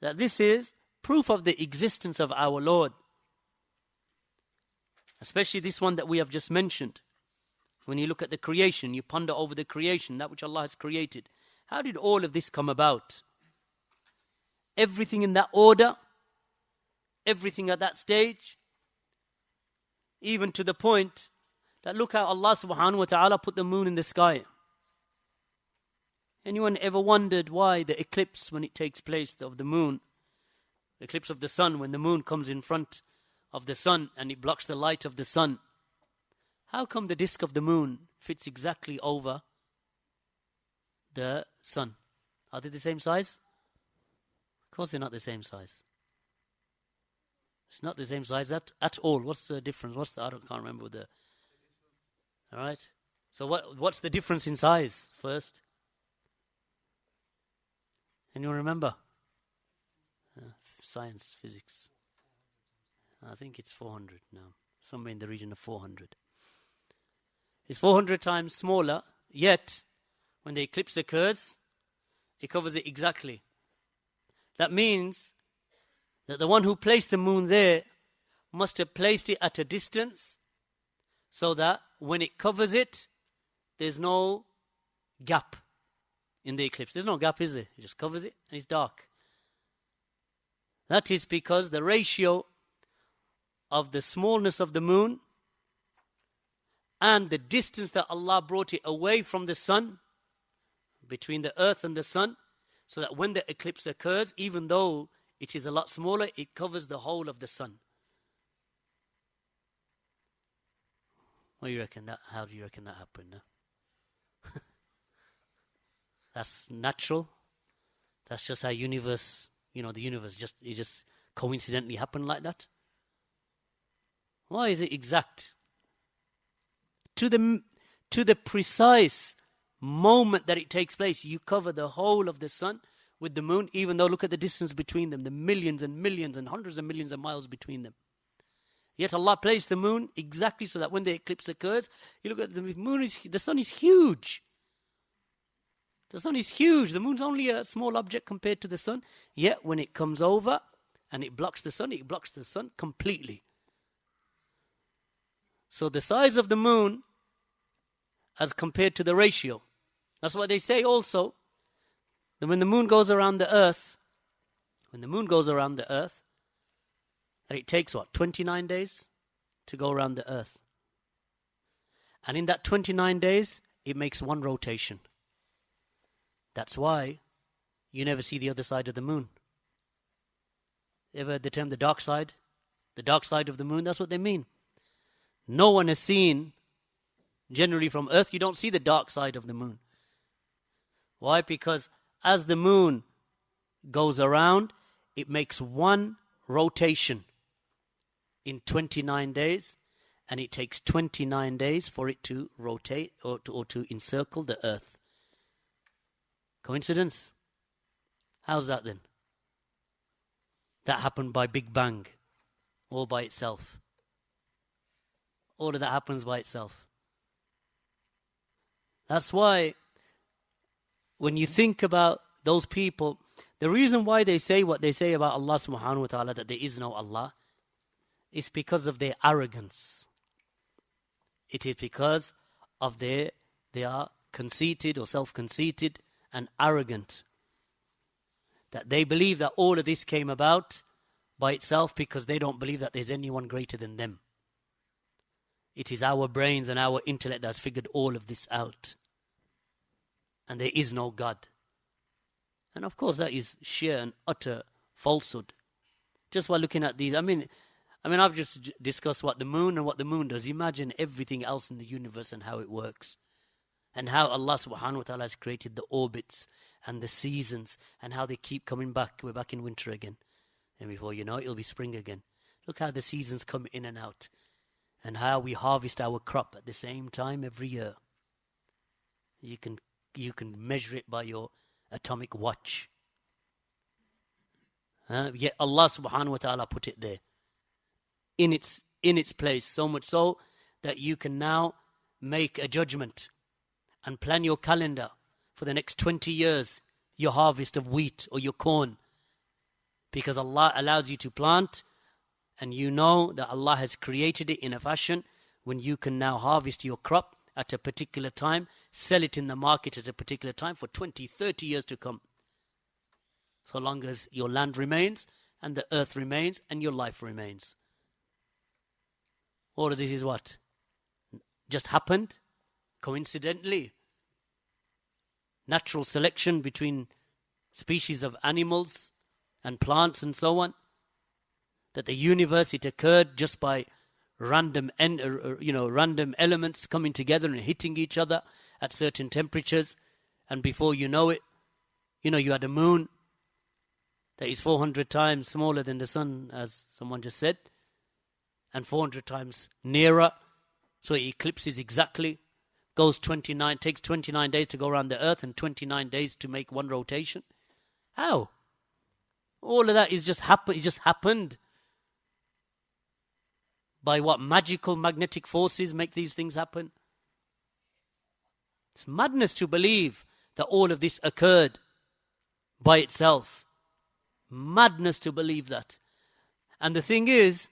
that this is proof of the existence of our Lord. Especially this one that we have just mentioned. When you look at the creation, you ponder over the creation, that which Allah has created. How did all of this come about? Everything in that order, everything at that stage, even to the point that look how Allah subhanahu wa ta'ala put the moon in the sky. Anyone ever wondered why the eclipse, when it takes place of the moon, the eclipse of the sun, when the moon comes in front of the sun and it blocks the light of the sun, how come the disk of the moon fits exactly over the sun? Are they the same size? Of course they're not the same size. It's not the same size at all. What's the difference? I can't remember the... All right. So what's the difference in size first? Anyone remember? Science, physics. I think it's 400 now. Somewhere in the region of 400. It's 400 times smaller, yet when the eclipse occurs, it covers it exactly. That means that the one who placed the moon there must have placed it at a distance so that when it covers it, there's no gap in the eclipse. There's no gap, is there? It just covers it and it's dark. That is because the ratio of the smallness of the moon and the distance that Allah brought it away from the sun, between the earth and the sun, so that when the eclipse occurs, even though it is a lot smaller, it covers the whole of the sun. What do you reckon that? How do you reckon that happened? No? That's natural. That's just how universe, the universe just coincidentally happened like that. Why is it exact? To the precise moment that it takes place, you cover the whole of the sun with the moon, even though look at the distance between them, the millions and millions and hundreds of millions of miles between them. Yet Allah placed the moon exactly so that when the eclipse occurs, you look at the sun is huge. The sun is huge. The moon's only a small object compared to the sun. Yet when it comes over and it blocks the sun completely. So the size of the moon as compared to the ratio. That's why they say also that when the moon goes around the earth, that it takes 29 days to go around the earth. And in that 29 days, it makes one rotation. That's why you never see the other side of the moon. Ever heard the term the dark side? The dark side of the moon, that's what they mean. No one has seen, generally from earth, you don't see the dark side of the moon. Why? Because as the moon goes around, it makes one rotation in 29 days, and it takes 29 days for it to rotate or to encircle the earth. Coincidence? How's that then? That happened by Big Bang, all by itself. All of that happens by itself. That's why when you think about those people, the reason why they say what they say about Allah subhanahu wa ta'ala, that there is no Allah, is because of their arrogance. It is because of they are conceited or self-conceited and arrogant. That they believe that all of this came about by itself because they don't believe that there's anyone greater than them. It is our brains and our intellect that has figured all of this out. And there is no God. And of course that is sheer and utter falsehood. Just by looking at these, I mean I've just discussed what the moon and what the moon does. Imagine everything else in the universe and how it works. And how Allah subhanahu wa ta'ala has created the orbits and the seasons and how they keep coming back. We're back in winter again. And before you know it, it'll be spring again. Look how the seasons come in and out. And how we harvest our crop at the same time every year. You can measure it by your atomic watch. Yet Allah subhanahu wa ta'ala put it there. In its place. So much so that you can now make a judgment and plan your calendar for the next 20 years. Your harvest of wheat or your corn. Because Allah allows you to plant, and you know that Allah has created it in a fashion when you can now harvest your crop at a particular time, sell it in the market at a particular time for 20, 30 years to come. So long as your land remains, and the earth remains, and your life remains. All of this is what? Just happened, coincidentally. Natural selection between species of animals and plants and so on. That the universe, it occurred just by random elements coming together and hitting each other at certain temperatures, and before you know it, you had a moon that is 400 times smaller than the sun, as someone just said, and 400 times nearer, so it eclipses exactly, takes 29 days to go around the earth and 29 days to make one rotation. How? All of that is just happened. It just happened. By what magical magnetic forces make these things happen? It's madness to believe that all of this occurred by itself. Madness to believe that. And the thing is,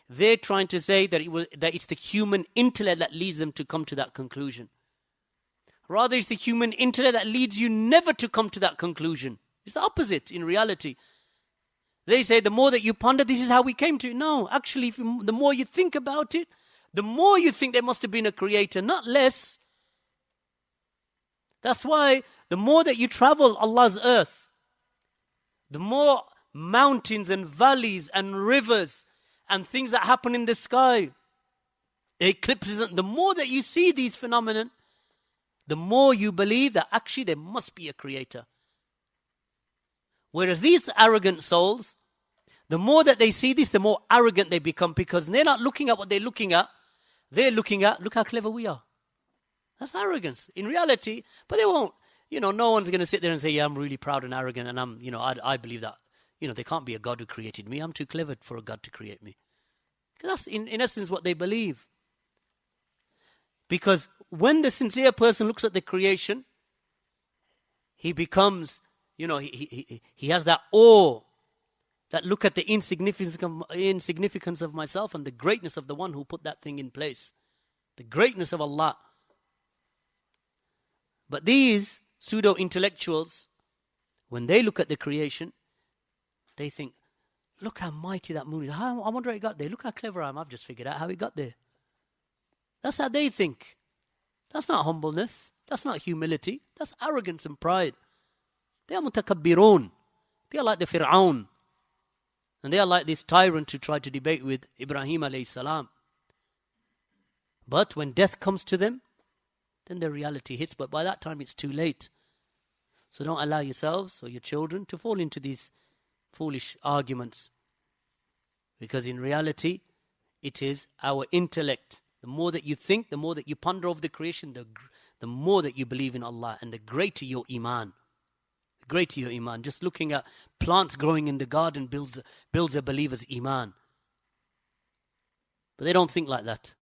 they're trying to say that it's the human intellect that leads them to come to that conclusion. Rather, it's the human intellect that leads you never to come to that conclusion. It's the opposite in reality. They say the more that you ponder, this is how we came to it. No, actually, the more you think about it, the more you think there must have been a creator, not less. That's why the more that you travel Allah's earth, the more mountains and valleys and rivers and things that happen in the sky, the eclipses, the more that you see these phenomena, the more you believe that actually there must be a creator. Whereas these arrogant souls, the more that they see this, the more arrogant they become, because they're not looking at what they're looking at. They're looking at, look how clever we are. That's arrogance in reality. But they won't, no one's going to sit there and say, yeah, I'm really proud and arrogant, and I believe that, there can't be a God who created me. I'm too clever for a God to create me. That's in essence what they believe. Because when the sincere person looks at the creation, he becomes, he has that awe, that look at the insignificance of myself and the greatness of the one who put that thing in place. The greatness of Allah. But these pseudo-intellectuals, when they look at the creation, they think, look how mighty that moon is. I wonder how it got there. Look how clever I am. I've just figured out how it got there. That's how they think. That's not humbleness. That's not humility. That's arrogance and pride. They are mutakabbirun. They are like the Fir'aun. And they are like this tyrant who tried to debate with Ibrahim alayhi salam. But when death comes to them, then the reality hits. But by that time it's too late. So don't allow yourselves or your children to fall into these foolish arguments. Because in reality, it is our intellect. The more that you think, the more that you ponder over the creation, the more that you believe in Allah, and the greater your iman. Greater your iman. Just looking at plants growing in the garden builds a believer's iman. But they don't think like that.